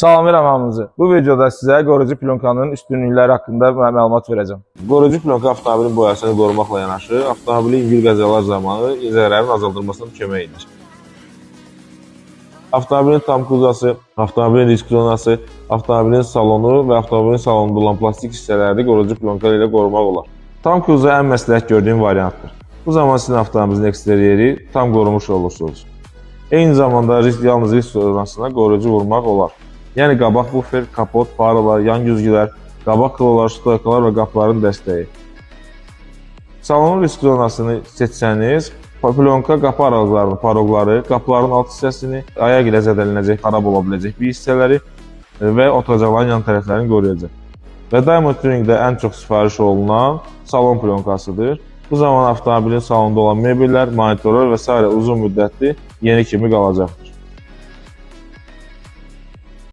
Salamlayıram hamınızı. Bu videoda sizə qoruyucu plyonkanın üstünlükləri haqqında məlumat verəcəm. Qoruyucu plyonka avtomobilin boyasını qorumaqla yanaşı, avtomobilin yüngül qəzalar zamanı zərərin azaldılmasına kömək edir. Avtomobilin tam kuzası, avtomobilin disk zonası, avtomobilin salonu və avtomobilin salonunda olan plastik hissələri qoruyucu plyonka ilə qorumaq olar. Tam kuza ən məsləhət gördüyüm variantdır. Bu zaman sizin avtomobilinizin eksteryeri tam qorumuş olursunuz. Eyni zamanda yalnız risk zonasına qoruyucu vurmaq olar. Yəni qabaq bufer, kapot, faralar, yan güzgülər, qabaq kılolar, stoykalar və qapıların dəstəyi. Salonun risk zonasını seçsəniz, plyonka qapı aralıqlarını, paroqları, qapıların alt hissəsini, ayaq ilə zədələnəcək, xarab ola biləcək bir hissələri və oturacaqların yan tərəflərini qoruyacaq. Və Diamond Tuningdə ən çox sifariş olunan salon plyonkasıdır. Bu zaman avtomobilin salonunda olan mebellər, monitorlar və s. uzun müddətli yeni kimi qalacaqdır.